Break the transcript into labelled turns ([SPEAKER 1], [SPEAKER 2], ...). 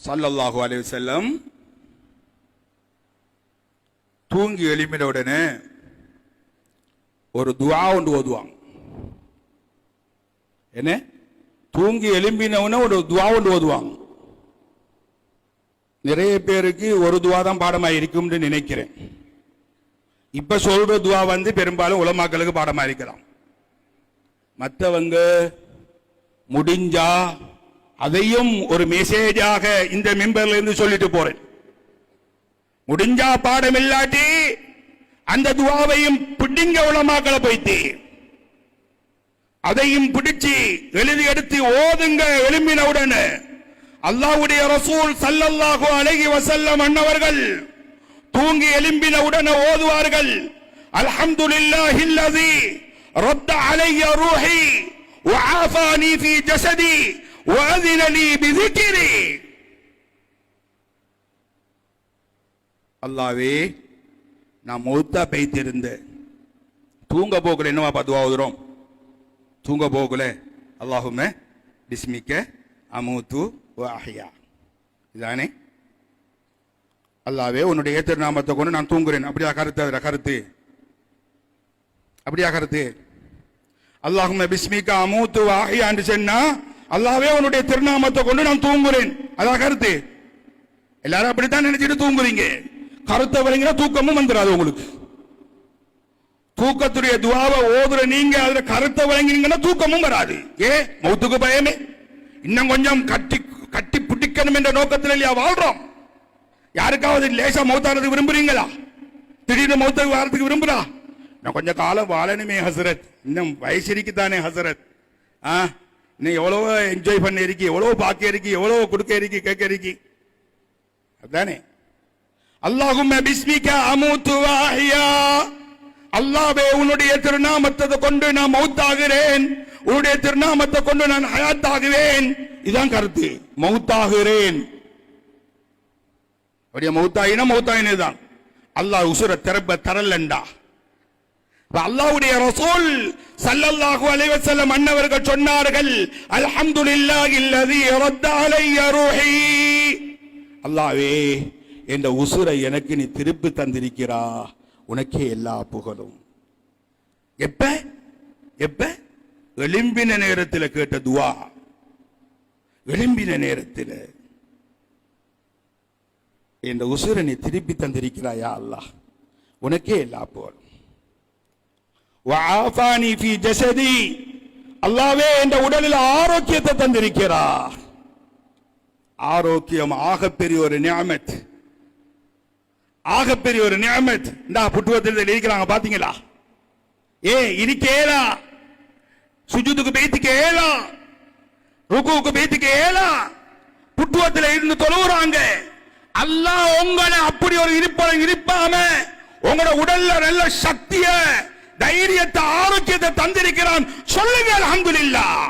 [SPEAKER 1] ஸல்லல்லாஹு அலைஹி வஸல்லம் தூங்கி எழும்பின உடனே ஒரு துஆ ஒன்று ஓதுவாங்க. என்ன? தூங்கி எழும்பினவன ஒரு துஆ ஒன்று ஓதுவாங்க. நிறைய பேருக்கு ஒரு துஆ தான் பாடமாக இருக்கும்னு நினைக்கிறேன். இப்ப சொல்ற துஆ பெரும்பாலும் உலமாக்களுக்கு பாடமாக இருக்கலாம். மற்றவங்க முடிஞ்சா அதையும் ஒரு மெசேஜாக இந்த மெம்பர்ல இருந்து சொல்லிட்டு போறேன். முடிஞ்சா பாடம் இல்லாட்டி அந்த துஆவையும் பிடிங்க உலமாக்களை போய்த்து அதையும் பிடிச்சு எழுதி எடுத்து ஓதுங்க. எழும்பினவுடன் அல்லாஹ்வுடைய ரசூல் ஸல்லல்லாஹு அலைஹி வஸல்லம் அன்னவர்கள் தூங்கி எழும்பினவுடன் ஓதுவார்கள், அல்ஹம்துலில்லாஹில்லஸீ ரத்த அலைய ரூஹி வஆஃபானி ஃபீ ஜஸதி வஅذن لي بذكري. அல்லாஹ்வே, நான் மௌத்தா பெய்திருந்தேன், தூங்க போகல. என்னவா துஆ ஓதுறோம்? தூங்க போகல அல்லாஹும்ம பிஸ்மிக்க அமூது வ அஹ்யா. இதானே? அல்லாஹ்வே, உன்னுடைய திருநாமத்தை கொண்டு நான் தூங்குறேன். அப்படியா கருத்து? அப்படியா கருத்து? அல்லாஹும்ம பிஸ்மிக்க அமூது வ அஹ்யா என்று சொன்னா அல்லாஹ்வே, உன்னுடைய திருநாமத்தை கொண்டு நான் தூங்குறேன். அதான் கருத்து. எல்லாரும் அப்படித்தான் நினைச்சிட்டு தூங்குறீங்க. கருத்தை வரைங்கிற தூக்கமும் வந்துடாது உங்களுக்கு. தூக்கத்துடைய துஆவை ஓதுற நீங்க அதுல கருத்தை வழங்கினீங்கன்னா தூக்கமும் வராது. மௌத்துக்கு பயமே. இன்னும் கொஞ்சம் கட்டி பிடிக்கணும் என்ற நோக்கத்தில் இல்லையா வாழ்றோம்? யாருக்காவது லேசா மௌத்தானது விரும்புறீங்களா? திடீர்னு மௌத்துக்கு வாரத்துக்கு விரும்புறா? நான் கொஞ்சம் காலம் வாழணுமே ஹசரத், இன்னும் வயசிரிக்குத்தானே ஹசரத், இன்னும் எவ்வளவோ என்ஜாய் பண்ண இருக்கி, எவ்வளவோ பாக்க இருக்கி, எவ்வளவோ கொடுக்க இருக்கி, கேட்க இருக்கி. அதானே? அல்லாஹும்ம பிஸ்மிக அமூது வ அஹ்யா. அல்லாஹ்வே, உன்னுடைய திருநாமத்தை கொண்டு நான் மௌத்தாகிறேன், உன்னுடைய திருநாமத்தை கொண்டு நான் ஹயாத்தாகுவேன். இதுதான் கருத்து. மௌத்தாகிறேன். அப்படியே மௌத்தாயினே தான். அல்லாஹ் உசுர தரலண்டா. அல்லாஹ்வுடைய ரசூல் ஸல்லல்லாஹு அலைஹி வஸல்லம் அன்னவர்கள் சொன்னார்கள், அல்ஹம்துலில்லாஹில்லஸீ ரத்த அலைய ரூஹி. அல்லாஹ்வே, என்ற உசுரை எனக்கு நீ திருப்பி தந்திருக்கிறா, உனக்கே எல்லா புகழும். எப்ப எழும்பின நேரத்தில் கேட்ட துஆ. எழும்பின நேரத்தில் என்ற உசுரை நீ திருப்பி தந்திருக்கிறாயா அல்லாஹ், உனக்கே எல்லா புகழும். வஆஃபானி ஃபீ ஜஸதி. அல்லாஹ்வே, என்ற உடலில் ஆரோக்கியத்தை தந்திருக்கிறா. ஆரோக்கியம் ஆகப்பெரிய ஒரு நிஅமத், ஆகப்பெரிய ஒரு நிஅமத். இந்த புட்டுவத்தில் இருக்கிறாங்க பாத்தீங்களா? இருக்கேலா, சுஜூதுக்கு பேத்துக்கு ஏலா, ருக்குவுக்கு பேத்துக்கு ஏலா, புட்டுவத்தில் இருந்து தொழுகிறாங்க. அல்லாஹ் உங்களை அப்படி ஒரு இருப்பாம உங்களோட உடல்ல நல்ல சக்திய, தைரியத்தை, ஆரோக்கியத்தை தந்திருக்கிறான். சொல்லுங்க அல்ஹம்துலில்லாஹ்.